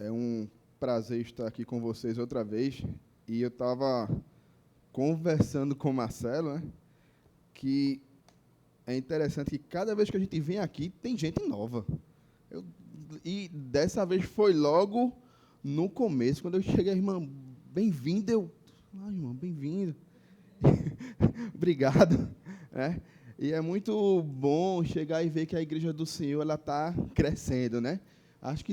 É um prazer estar aqui com vocês outra vez. E eu estava conversando com o Marcelo, né, que é interessante que cada vez que a gente vem aqui, tem gente nova. Eu- e dessa vez foi logo no começo, quando eu cheguei, irmã, bem-vindo. Irmão, bem-vindo. Obrigado. Né? E é muito bom chegar e ver que a igreja do Senhor ela está crescendo, né? Acho que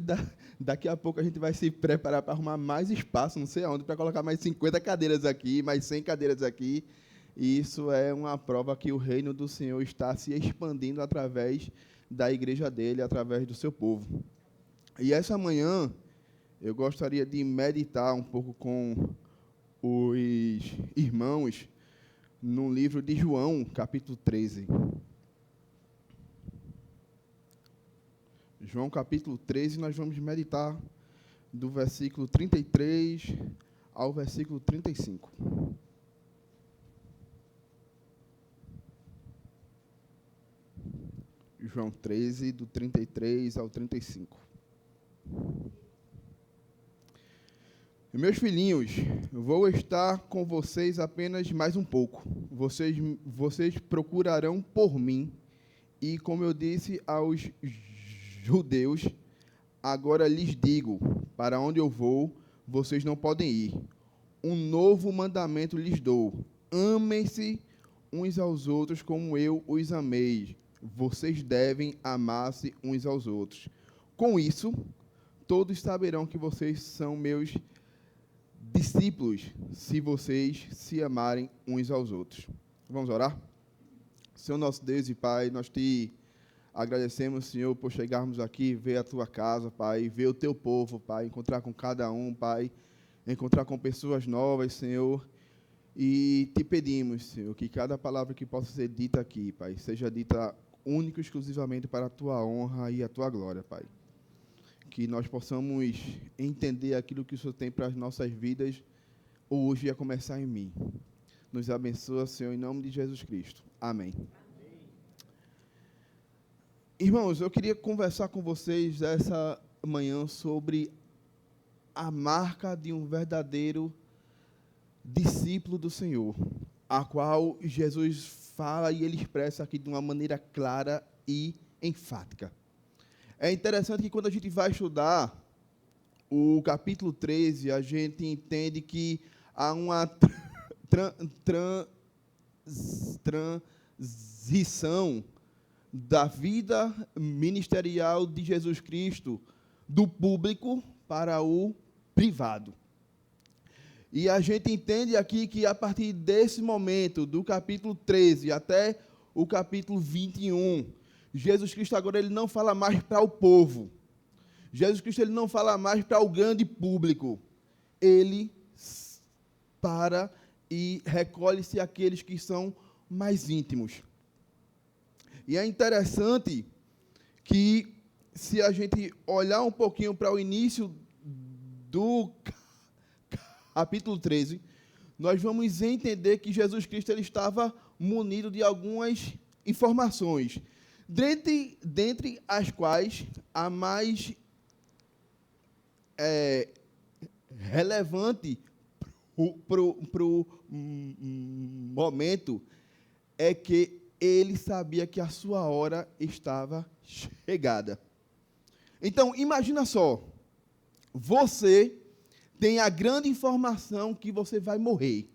daqui a pouco a gente vai se preparar para arrumar mais espaço, não sei aonde, para colocar mais 50 cadeiras aqui, mais 100 cadeiras aqui. E isso é uma prova que o reino do Senhor está se expandindo através da igreja dele, através do seu povo. E essa manhã eu gostaria de meditar um pouco com os irmãos no livro de João, capítulo 13. João, capítulo 13, nós vamos meditar do versículo 33 ao versículo 35. João 13, do 33 ao 35. Meus filhinhos, vou estar com vocês apenas mais um pouco. Vocês procurarão por mim. E como eu disse aos judeus, agora lhes digo, para onde eu vou, vocês não podem ir. Um novo mandamento lhes dou. Amem-se uns aos outros como eu os amei. Vocês devem amar-se uns aos outros. Com isso, todos saberão que vocês são meus discípulos, se vocês se amarem uns aos outros. Vamos orar? Senhor nosso Deus e Pai, nós te agradecemos, Senhor, por chegarmos aqui, ver a tua casa, Pai, ver o teu povo, Pai, encontrar com cada um, Pai, encontrar com pessoas novas, Senhor, e te pedimos, Senhor, que cada palavra que possa ser dita aqui, Pai, seja dita única e exclusivamente para a tua honra e a tua glória, Pai. Que nós possamos entender aquilo que o Senhor tem para as nossas vidas hoje e a começar em mim. Nos abençoa, Senhor, em nome de Jesus Cristo. Amém. Irmãos, eu queria conversar com vocês essa manhã sobre a marca de um verdadeiro discípulo do Senhor, a qual Jesus fala e ele expressa aqui de uma maneira clara e enfática. É interessante que quando a gente vai estudar o capítulo 13, a gente entende que há uma transição da vida ministerial de Jesus Cristo, do público para o privado. E a gente entende aqui que a partir desse momento, do capítulo 13 até o capítulo 21, Jesus Cristo agora ele não fala mais para o povo. Jesus Cristo ele não fala mais para o grande público. Ele para e recolhe-se aqueles que são mais íntimos. E é interessante que, se a gente olhar um pouquinho para o início do capítulo 13, nós vamos entender que Jesus Cristo ele estava munido de algumas informações, dentre as quais a mais relevante para o momento é que ele sabia que a sua hora estava chegada. Então, imagina só, você tem a grande informação que você vai morrer.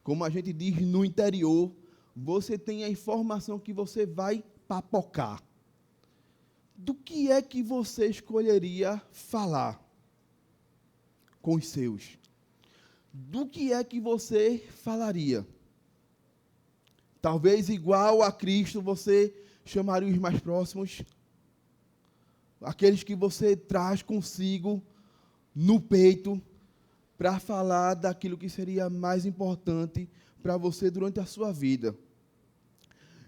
Como a gente diz no interior, você tem a informação que você vai papocar. Do que é que você escolheria falar com os seus? Do que é que você falaria? Talvez igual a Cristo, você chamaria os mais próximos, aqueles que você traz consigo no peito, para falar daquilo que seria mais importante para você durante a sua vida.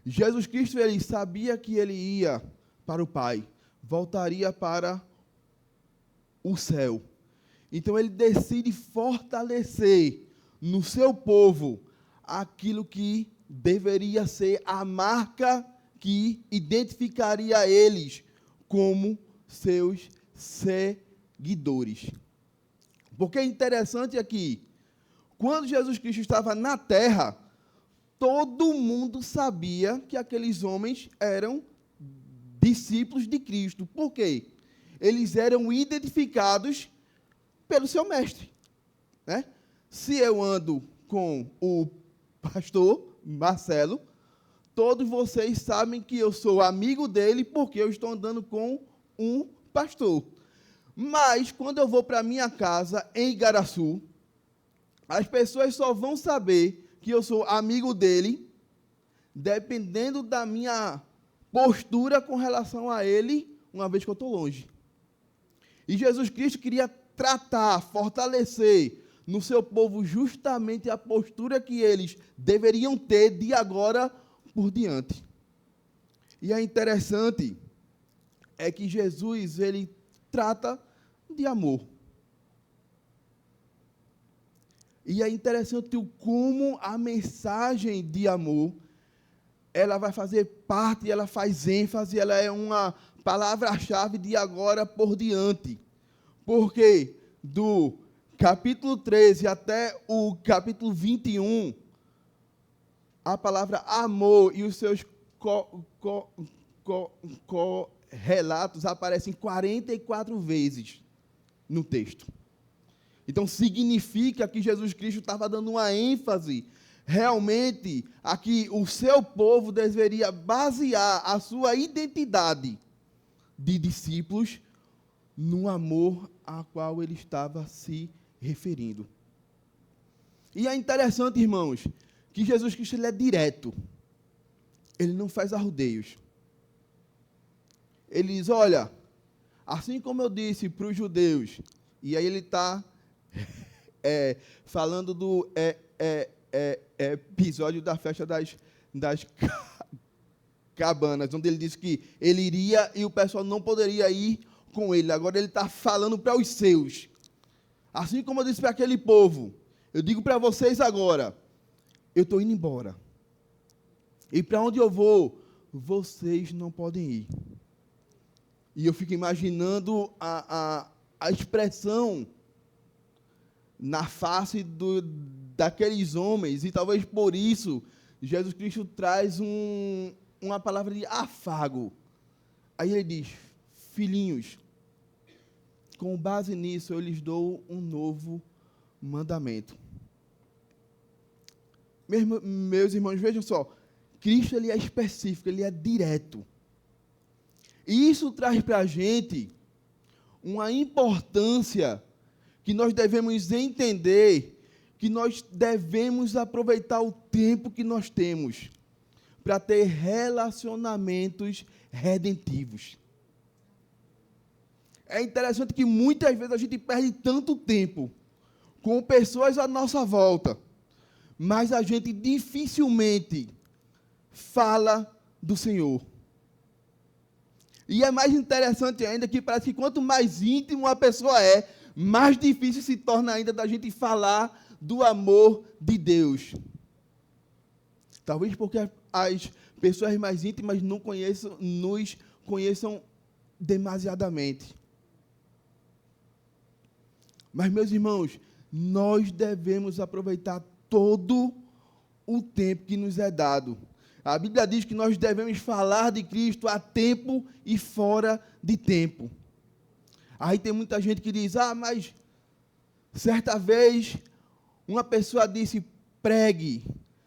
Jesus Cristo, ele sabia que ele ia para o Pai, voltaria para o céu. Então, ele decide fortalecer no seu povo aquilo que deveria ser a marca que identificaria eles como seus seguidores. seguidores. Porque é interessante aqui, quando Jesus Cristo estava na terra, todo mundo sabia que aqueles homens eram discípulos de Cristo. Por quê? Eles eram identificados pelo seu mestre, né? Se eu ando com o pastor Marcelo, todos vocês sabem que eu sou amigo dele porque eu estou andando com um pastor. Mas, quando eu vou para a minha casa, em Igaraçu, as pessoas só vão saber que eu sou amigo dele, dependendo da minha postura com relação a ele, uma vez que eu estou longe. E Jesus Cristo queria tratar, fortalecer no seu povo justamente a postura que eles deveriam ter de agora por diante. E é interessante é que Jesus, ele trata de amor. E é interessante o como a mensagem de amor, ela vai fazer parte, ela faz ênfase, ela é uma palavra-chave de agora por diante. Porque do capítulo 13 até o capítulo 21, a palavra amor e os seus relatos aparecem 44 vezes no texto. Então, significa que Jesus Cristo estava dando uma ênfase realmente a que o seu povo deveria basear a sua identidade de discípulos no amor a qual ele estava se referindo. E é interessante, irmãos, que Jesus Cristo ele é direto. Ele não faz arrodeios. Ele diz, olha, assim como eu disse para os judeus, e aí ele está falando do episódio da festa das cabanas, onde ele disse que ele iria e o pessoal não poderia ir com ele. Agora ele está falando para os seus. Assim como eu disse para aquele povo, eu digo para vocês agora, eu estou indo embora. E para onde eu vou, vocês não podem ir. E eu fico imaginando a expressão na face daqueles homens, e talvez por isso Jesus Cristo traz uma palavra de afago. Aí ele diz, filhinhos, com base nisso eu lhes dou um novo mandamento. Meus irmãos, vejam só, Cristo ele é específico, ele é direto. E isso traz para a gente uma importância que nós devemos entender, que nós devemos aproveitar o tempo que nós temos para ter relacionamentos redentivos. É interessante que muitas vezes a gente perde tanto tempo com pessoas à nossa volta, mas a gente dificilmente fala do Senhor. E é mais interessante ainda que parece que quanto mais íntimo a pessoa é, mais difícil se torna ainda da gente falar do amor de Deus. Talvez porque as pessoas mais íntimas nos conheçam demasiadamente. Mas, meus irmãos, nós devemos aproveitar todo o tempo que nos é dado. A Bíblia diz que nós devemos falar de Cristo a tempo e fora de tempo. Aí tem muita gente que diz, mas certa vez uma pessoa disse, pregue,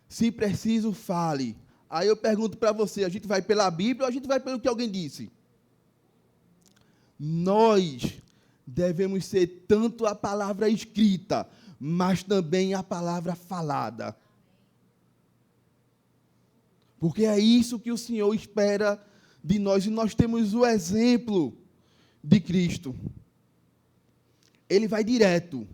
se preciso, fale. Aí eu pergunto para você, a gente vai pela Bíblia ou a gente vai pelo que alguém disse? Nós devemos ser tanto a palavra escrita, mas também a palavra falada. Porque é isso que o Senhor espera de nós, e nós temos o exemplo de Cristo. Ele vai direto.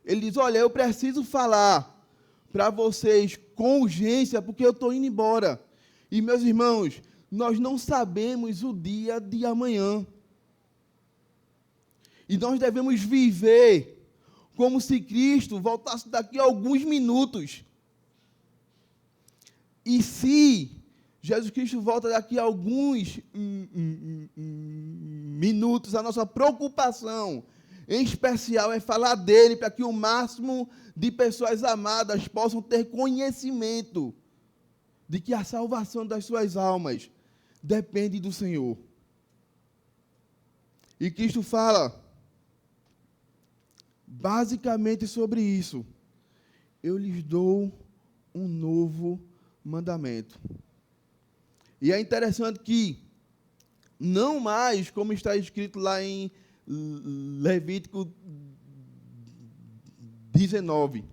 Ele diz, olha, eu preciso falar para vocês com urgência, porque eu estou indo embora. E, meus irmãos, nós não sabemos o dia de amanhã. E nós devemos viver como se Cristo voltasse daqui a alguns minutos. E se Jesus Cristo volta daqui a alguns minutos. A nossa preocupação, em especial, é falar dele para que o máximo de pessoas amadas possam ter conhecimento de que a salvação das suas almas depende do Senhor. E Cristo fala basicamente sobre isso. Eu lhes dou um novo mandamento. E é interessante que, não mais, como está escrito lá em Levítico 19,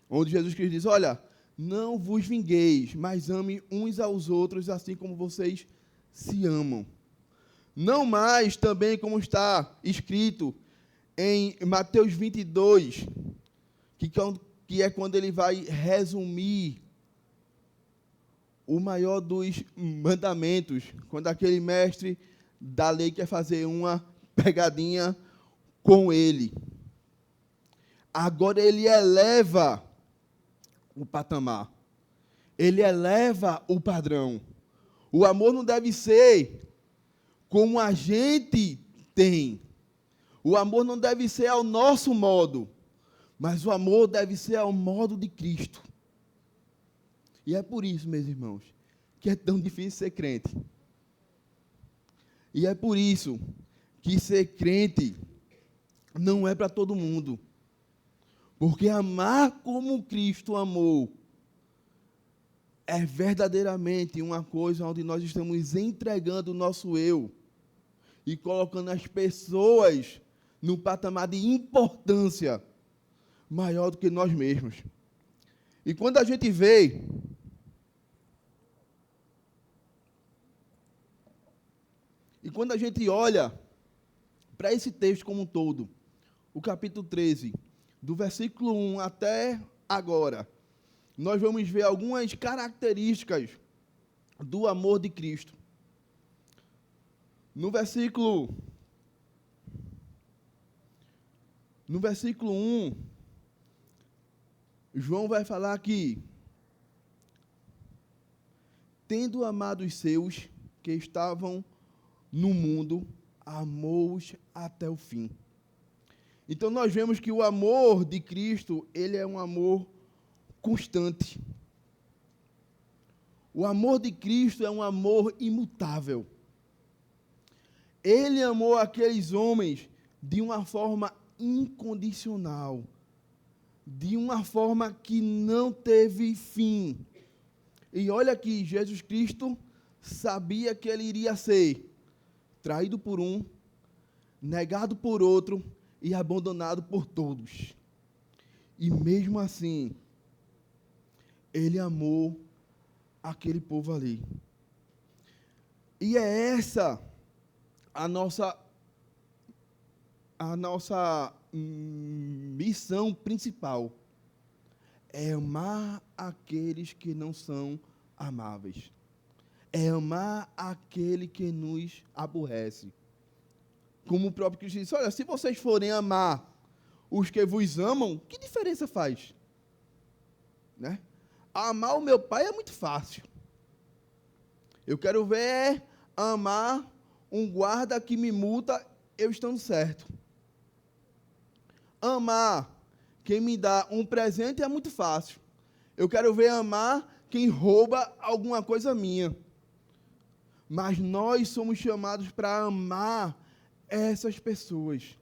onde Jesus Cristo diz, olha, não vos vingueis, mas ame uns aos outros, assim como vocês se amam. Não mais também como está escrito em Mateus 22, que é quando ele vai resumir o maior dos mandamentos, quando aquele mestre da lei quer fazer uma pegadinha com ele. Agora ele eleva o patamar. Ele eleva o padrão. O amor não deve ser como a gente tem. O amor não deve ser ao nosso modo, mas o amor deve ser ao modo de Cristo. E é por isso, meus irmãos, que é tão difícil ser crente. E é por isso que ser crente não é para todo mundo. Porque amar como Cristo amou é verdadeiramente uma coisa onde nós estamos entregando o nosso eu e colocando as pessoas num patamar de importância maior do que nós mesmos. E quando a gente vê quando a gente olha para esse texto como um todo, o capítulo 13, do versículo 1 até agora, nós vamos ver algumas características do amor de Cristo. No versículo 1, João vai falar que, tendo amado os seus que estavam no mundo, amou-os até o fim. Então nós vemos que o amor de Cristo, ele é um amor constante. O amor de Cristo é um amor imutável. Ele amou aqueles homens de uma forma incondicional, de uma forma que não teve fim. E olha que Jesus Cristo sabia que ele iria ser traído por um, negado por outro e abandonado por todos. E mesmo assim, ele amou aquele povo ali. E é essa a nossa missão principal. É amar aqueles que não são amáveis. É amar aquele que nos aborrece. Como o próprio Cristo disse, olha, se vocês forem amar os que vos amam, que diferença faz? Né? Amar o meu pai é muito fácil. Eu quero ver amar um guarda que me multa, eu estando certo. Amar quem me dá um presente é muito fácil. Eu quero ver amar quem rouba alguma coisa minha. Mas nós somos chamados para amar essas pessoas.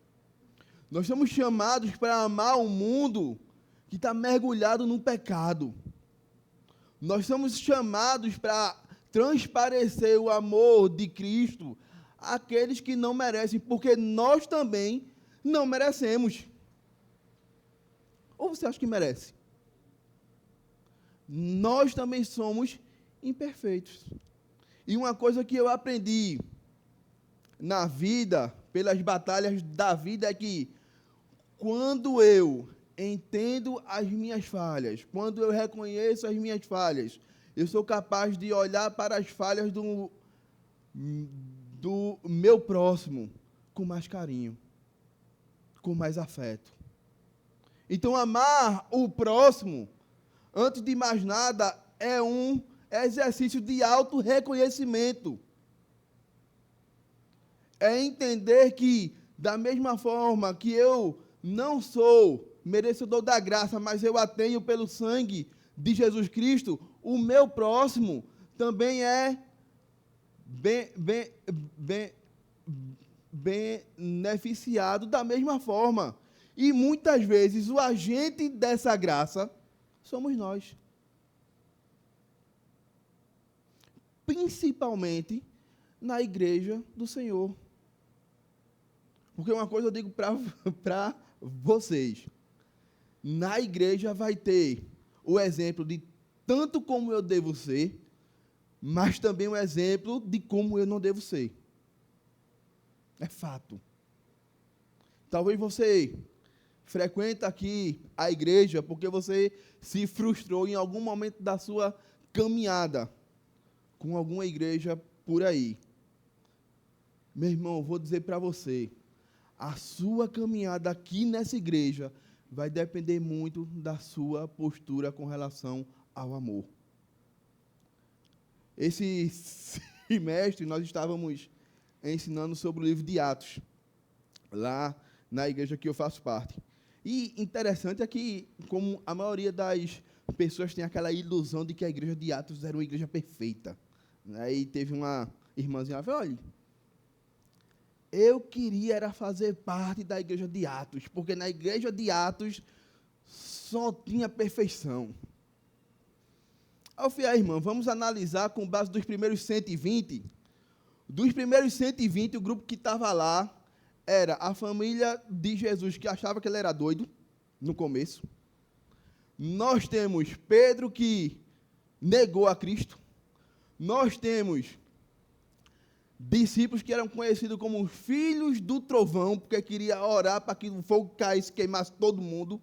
Nós somos chamados para amar um mundo que está mergulhado no pecado. Nós somos chamados para transparecer o amor de Cristo àqueles que não merecem, porque nós também não merecemos. Ou você acha que merece? Nós também somos imperfeitos. E uma coisa que eu aprendi na vida, pelas batalhas da vida, é que quando eu entendo as minhas falhas, quando eu reconheço as minhas falhas, eu sou capaz de olhar para as falhas do meu próximo com mais carinho, com mais afeto. Então, amar o próximo, antes de mais nada, é exercício de auto-reconhecimento. É entender que, da mesma forma que eu não sou merecedor da graça, mas eu a tenho pelo sangue de Jesus Cristo, o meu próximo também é beneficiado da mesma forma. E muitas vezes o agente dessa graça somos nós. Principalmente na igreja do Senhor. Porque uma coisa eu digo para vocês. Na igreja vai ter o exemplo de tanto como eu devo ser, mas também um exemplo de como eu não devo ser. É fato. Talvez você frequenta aqui a igreja porque você se frustrou em algum momento da sua caminhada com alguma igreja por aí. Meu irmão, vou dizer para você, a sua caminhada aqui nessa igreja vai depender muito da sua postura com relação ao amor. Esse semestre nós estávamos ensinando sobre o livro de Atos, lá na igreja que eu faço parte. E interessante é que, como a maioria das pessoas tem aquela ilusão de que a igreja de Atos era uma igreja perfeita. Aí teve uma irmãzinha, ela falou, olha, eu queria era fazer parte da igreja de Atos, porque na igreja de Atos só tinha perfeição. Aí eu falei, irmã, vamos analisar com base dos primeiros 120. Dos primeiros 120, o grupo que estava lá era a família de Jesus, que achava que ele era doido, no começo. Nós temos Pedro, que negou a Cristo. Nós temos discípulos que eram conhecidos como filhos do trovão, porque queria orar para que o fogo caísse, queimasse todo mundo.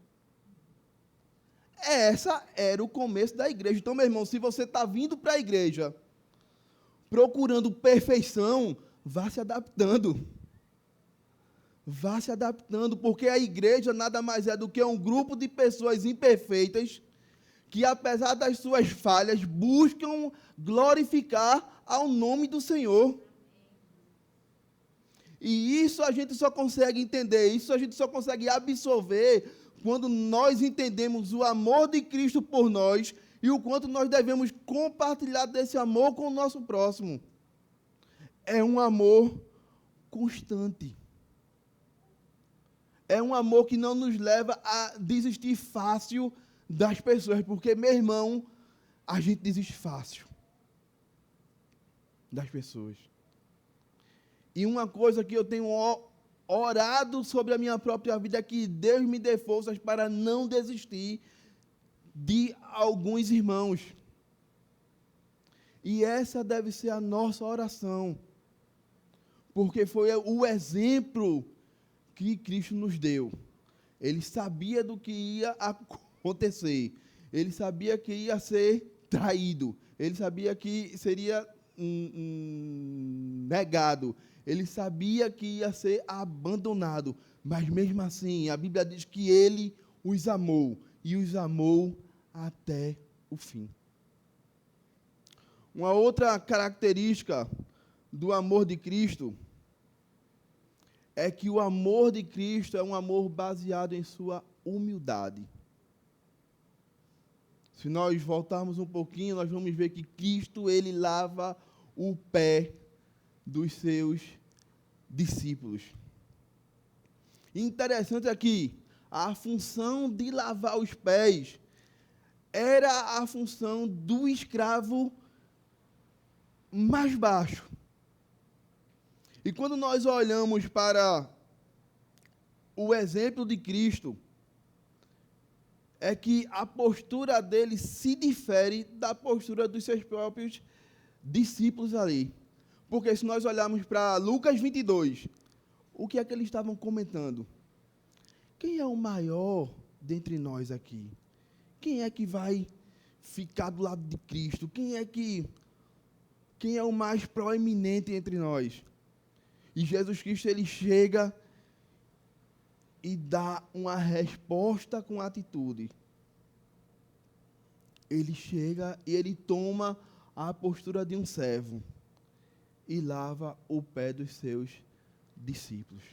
Essa era o começo da igreja. Então, meu irmão, se você está vindo para a igreja procurando perfeição, vá se adaptando. Vá se adaptando, porque a igreja nada mais é do que um grupo de pessoas imperfeitas que, apesar das suas falhas, buscam glorificar ao nome do Senhor. E isso a gente só consegue entender, isso a gente só consegue absorver quando nós entendemos o amor de Cristo por nós e o quanto nós devemos compartilhar desse amor com o nosso próximo. É um amor constante. É um amor que não nos leva a desistir fácil das pessoas, porque, meu irmão, a gente desiste fácil das pessoas. E uma coisa que eu tenho orado sobre a minha própria vida é que Deus me dê forças para não desistir de alguns irmãos. E essa deve ser a nossa oração, porque foi o exemplo que Cristo nos deu. Ele sabia do que ia acontecer, ele sabia que ia ser traído, ele sabia que seria negado, ele sabia que ia ser abandonado, mas mesmo assim, a Bíblia diz que ele os amou, e os amou até o fim. Uma outra característica do amor de Cristo é que o amor de Cristo é um amor baseado em sua humildade. Se nós voltarmos um pouquinho, nós vamos ver que Cristo, ele lava o pé dos seus discípulos. Interessante aqui, a função de lavar os pés era a função do escravo mais baixo. E quando nós olhamos para o exemplo de Cristo, é que a postura dele se difere da postura dos seus próprios discípulos ali. Porque se nós olharmos para Lucas 22, o que é que eles estavam comentando? Quem é o maior dentre nós aqui? Quem é que vai ficar do lado de Cristo? Quem é o mais proeminente entre nós? E Jesus Cristo, ele chega e dá uma resposta com atitude. Ele chega e ele toma a postura de um servo e lava o pé dos seus discípulos.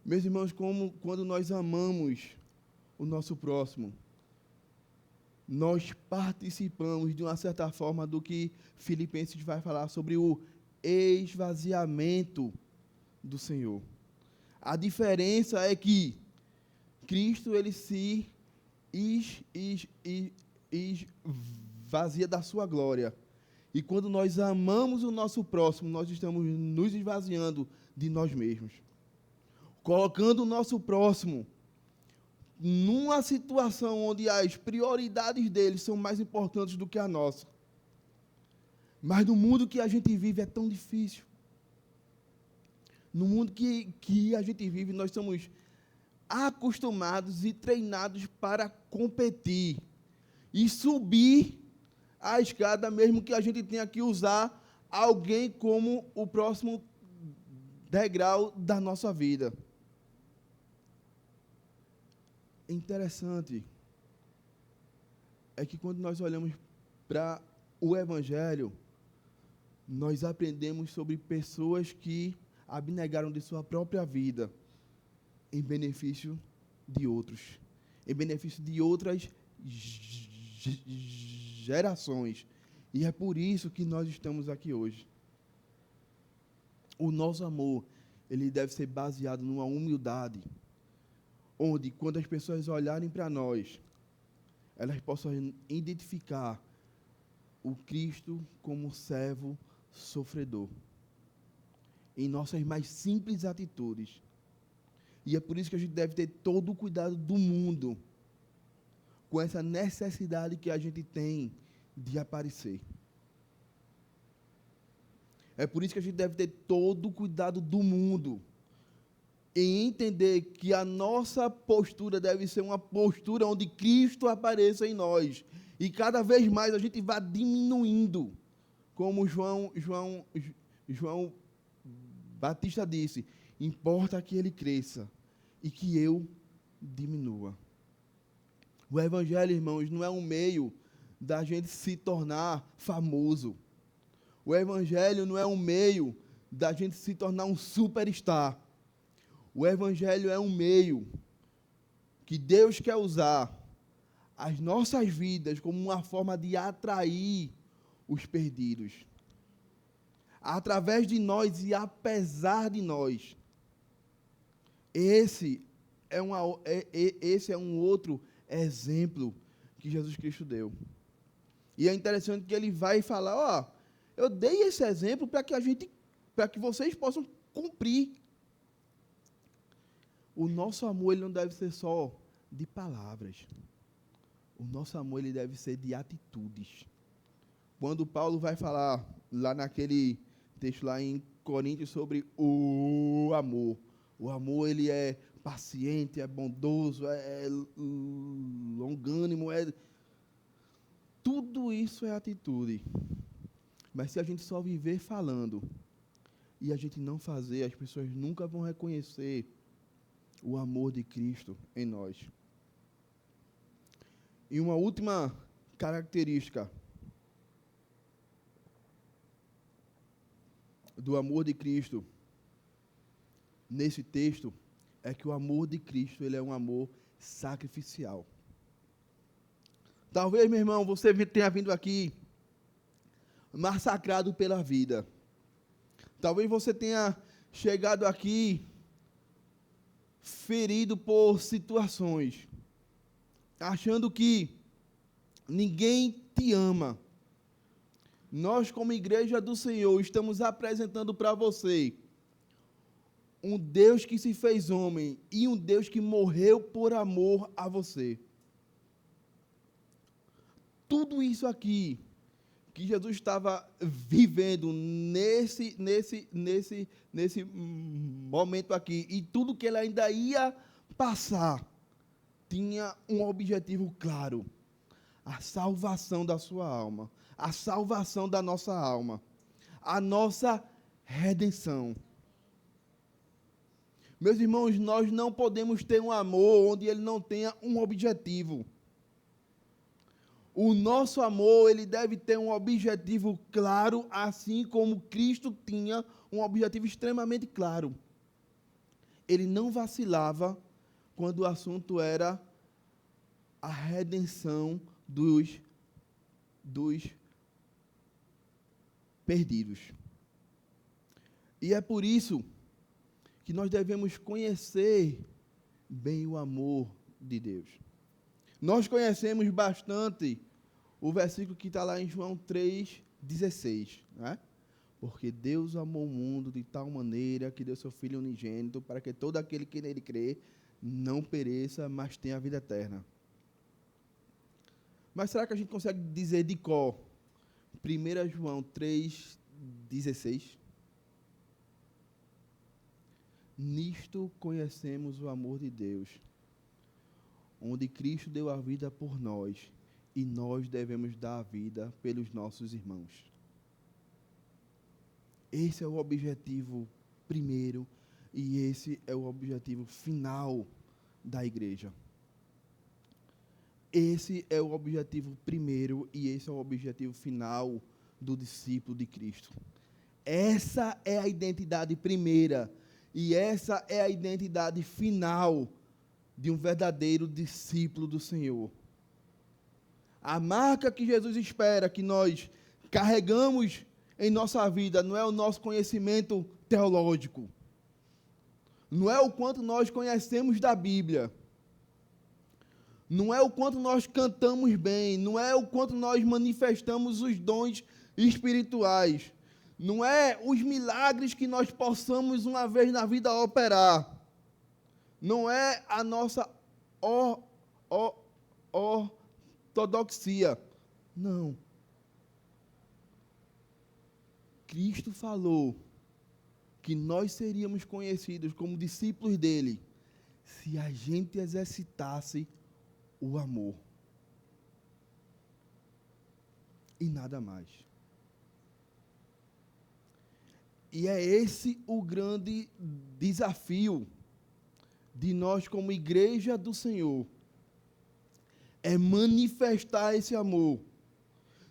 Meus irmãos, quando nós amamos o nosso próximo, nós participamos de uma certa forma do que Filipenses vai falar sobre o esvaziamento do Senhor. A diferença é que Cristo ele se esvazia da sua glória. E quando nós amamos o nosso próximo, nós estamos nos esvaziando de nós mesmos. Colocando o nosso próximo numa situação onde as prioridades dele são mais importantes do que a nossa. Mas no mundo que a gente vive é tão difícil. No mundo que a gente vive, nós somos acostumados e treinados para competir e subir a escada, mesmo que a gente tenha que usar alguém como o próximo degrau da nossa vida. Interessante é que quando nós olhamos para o Evangelho, nós aprendemos sobre pessoas que abnegaram de sua própria vida em benefício de outros, em benefício de outras gerações. E é por isso que nós estamos aqui hoje. O nosso amor, ele deve ser baseado numa humildade, onde, quando as pessoas olharem para nós, elas possam identificar o Cristo como servo sofredor, em nossas mais simples atitudes. E é por isso que a gente deve ter todo o cuidado do mundo com essa necessidade que a gente tem de aparecer. É por isso que a gente deve ter todo o cuidado do mundo em entender que a nossa postura deve ser uma postura onde Cristo apareça em nós. E cada vez mais a gente vai diminuindo. Como João Batista disse, importa que ele cresça e que eu diminua. O Evangelho, irmãos, não é um meio da gente se tornar famoso. O Evangelho não é um meio da gente se tornar um superstar. O Evangelho é um meio que Deus quer usar as nossas vidas como uma forma de atrair os perdidos. Através de nós e apesar de nós. Esse é um outro exemplo que Jesus Cristo deu. E é interessante que ele vai falar, eu dei esse exemplo para que vocês possam cumprir. O nosso amor ele não deve ser só de palavras. O nosso amor ele deve ser de atitudes. Quando Paulo vai falar lá naquele texto lá em Coríntios sobre o amor ele é paciente, é bondoso, é longânimo, tudo isso é atitude. Mas se a gente só viver falando e a gente não fazer, as pessoas nunca vão reconhecer o amor de Cristo em nós. E uma última característica do amor de Cristo nesse texto é que o amor de Cristo ele é um amor sacrificial. Talvez, meu irmão, você tenha vindo aqui massacrado pela vida. Talvez você tenha chegado aqui ferido por situações, achando que ninguém te ama. Nós, como igreja do Senhor, estamos apresentando para você um Deus que se fez homem e um Deus que morreu por amor a você. Tudo isso aqui que Jesus estava vivendo nesse momento aqui, e tudo que ele ainda ia passar, tinha um objetivo claro: a salvação da sua alma, a salvação da nossa alma, a nossa redenção. Meus irmãos, nós não podemos ter um amor onde ele não tenha um objetivo. O nosso amor, ele deve ter um objetivo claro, assim como Cristo tinha um objetivo extremamente claro. Ele não vacilava quando o assunto era a redenção dos perdidos. E é por isso que nós devemos conhecer bem o amor de Deus. Nós conhecemos bastante o versículo que está lá em João 3,16, né? Porque Deus amou o mundo de tal maneira que deu seu Filho unigênito para que todo aquele que nele crê não pereça, mas tenha a vida eterna. Mas será que a gente consegue dizer de cor 1 João 3,16? Nisto conhecemos o amor de Deus, onde Cristo deu a vida por nós, e nós devemos dar a vida pelos nossos irmãos. Esse é o objetivo primeiro, e esse é o objetivo final da igreja. Esse é o objetivo primeiro, e esse é o objetivo final do discípulo de Cristo. Essa é a identidade primeira, e essa é a identidade final de um verdadeiro discípulo do Senhor. A marca que Jesus espera que nós carregamos em nossa vida não é o nosso conhecimento teológico, não é o quanto nós conhecemos da Bíblia, não é o quanto nós cantamos bem, não é o quanto nós manifestamos os dons espirituais, não é os milagres que nós possamos uma vez na vida operar, não é a nossa ortodoxia, não. Cristo falou que nós seríamos conhecidos como discípulos dele se a gente exercitasse o amor. E nada mais. E é esse o grande desafio de nós como igreja do Senhor. É manifestar esse amor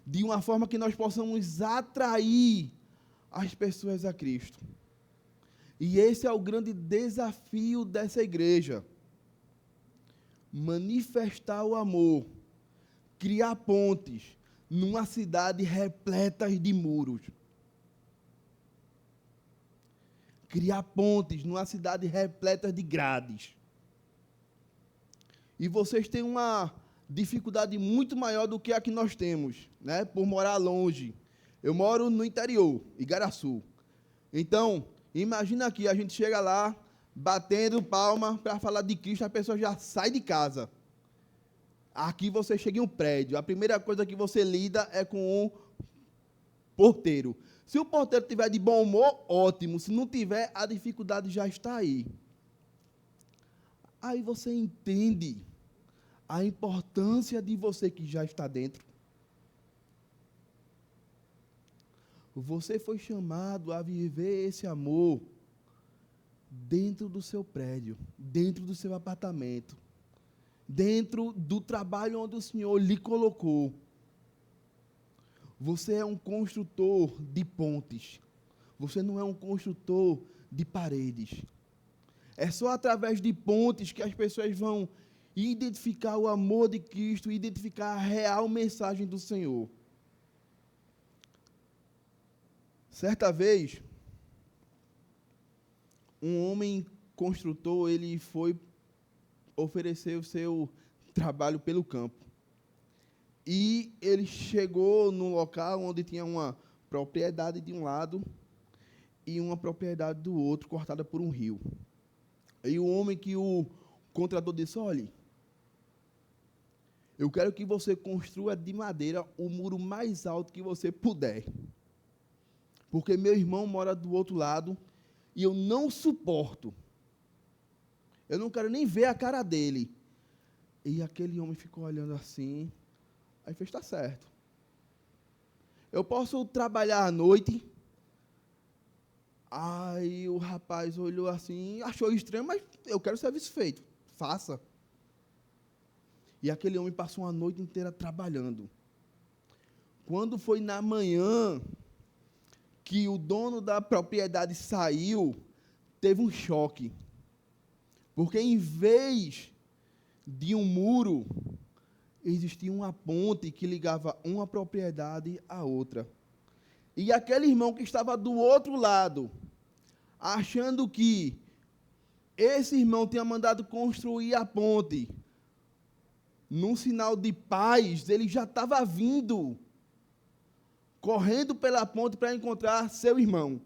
de uma forma que nós possamos atrair as pessoas a Cristo. E esse é o grande desafio dessa igreja. Manifestar o amor, criar pontes numa cidade repleta de muros. Criar pontes numa cidade repleta de grades. E vocês têm uma dificuldade muito maior do que a que nós temos, né? Por morar longe. Eu moro no interior, Igaraçu. Então, imagina aqui, a gente chega lá, batendo palma para falar de Cristo, a pessoa já sai de casa. Aqui você chega em um prédio, a primeira coisa que você lida é com o porteiro. Se o porteiro estiver de bom humor, ótimo. Se não tiver, a dificuldade já está aí. Aí você entende a importância de você que já está dentro. Você foi chamado a viver esse amor dentro do seu prédio, dentro do seu apartamento, dentro do trabalho onde o Senhor lhe colocou. Você é um construtor de pontes. Você não é um construtor de paredes. É só através de pontes que as pessoas vão identificar o amor de Cristo, identificar a real mensagem do Senhor. Certa vez, um homem construtor, ele foi oferecer o seu trabalho pelo campo. E ele chegou num local onde tinha uma propriedade de um lado e uma propriedade do outro, cortada por um rio. E o homem que o contratou disse: olhe, eu quero que você construa de madeira o muro mais alto que você puder. Porque meu irmão mora do outro lado e eu não suporto. Eu não quero nem ver a cara dele. E aquele homem ficou olhando assim. Aí fez: está certo. Eu posso trabalhar à noite? Aí o rapaz olhou assim, achou estranho, mas eu quero serviço feito. Faça. E aquele homem passou uma noite inteira trabalhando. Quando foi na manhã que o dono da propriedade saiu, teve um choque. Porque em vez de um muro, existia uma ponte que ligava uma propriedade à outra. E aquele irmão que estava do outro lado, achando que esse irmão tinha mandado construir a ponte, num sinal de paz, ele já estava vindo, correndo pela ponte para encontrar seu irmão.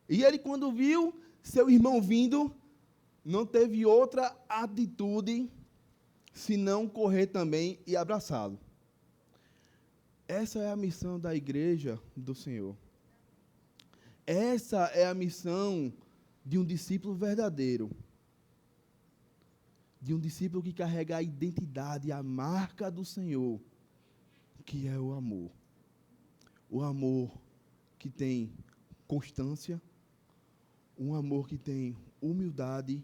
E ele, quando viu seu irmão vindo, não teve outra atitude senão correr também e abraçá-lo. Essa é a missão da igreja do Senhor. Essa é a missão de um discípulo verdadeiro. De um discípulo que carrega a identidade, a marca do Senhor, que é o amor. O amor que tem constância, um amor que tem humildade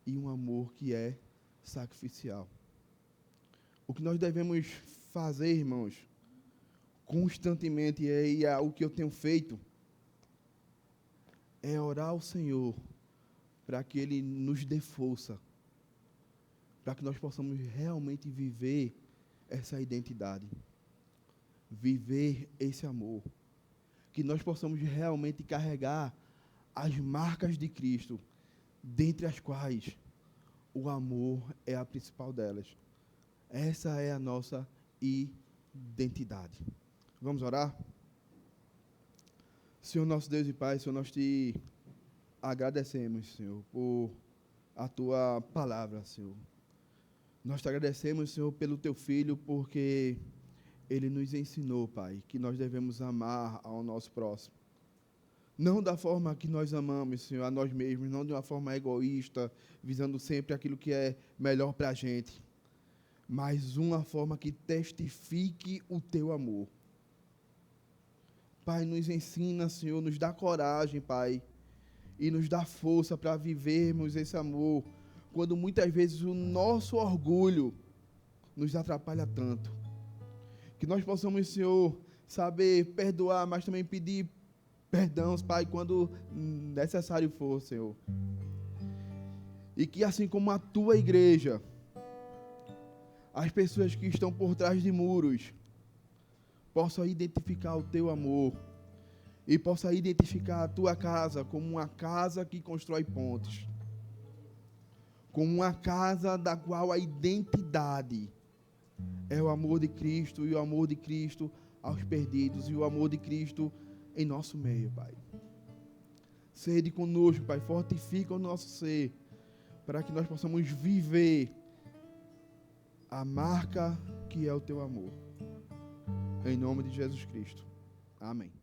e um amor que é sacrificial. O que nós devemos fazer, irmãos, constantemente, e é o que eu tenho feito, é orar ao Senhor para que Ele nos dê força, para que nós possamos realmente viver essa identidade, viver esse amor, que nós possamos realmente carregar as marcas de Cristo, dentre as quais o amor é a principal delas. Essa é a nossa identidade. Vamos orar? Senhor nosso Deus e Pai, Senhor, nós te agradecemos, Senhor, por a Tua palavra, Senhor. Nós te agradecemos, Senhor, pelo Teu Filho, porque Ele nos ensinou, Pai, que nós devemos amar ao nosso próximo. Não da forma que nós amamos, Senhor, a nós mesmos, não de uma forma egoísta, visando sempre aquilo que é melhor para a gente, mas uma forma que testifique o Teu amor. Pai, nos ensina, Senhor, nos dá coragem, Pai, e nos dá força para vivermos esse amor, quando muitas vezes o nosso orgulho nos atrapalha tanto. Que nós possamos, Senhor, saber perdoar, mas também pedir perdão, Pai, quando necessário for, Senhor. E que assim como a Tua igreja, as pessoas que estão por trás de muros possam identificar o Teu amor e possam identificar a Tua casa como uma casa que constrói pontes, como uma casa da qual a identidade é o amor de Cristo, e o amor de Cristo aos perdidos, e o amor de Cristo em nosso meio, Pai. Sede conosco, Pai, fortifica o nosso ser, para que nós possamos viver a marca que é o Teu amor. Em nome de Jesus Cristo. Amém.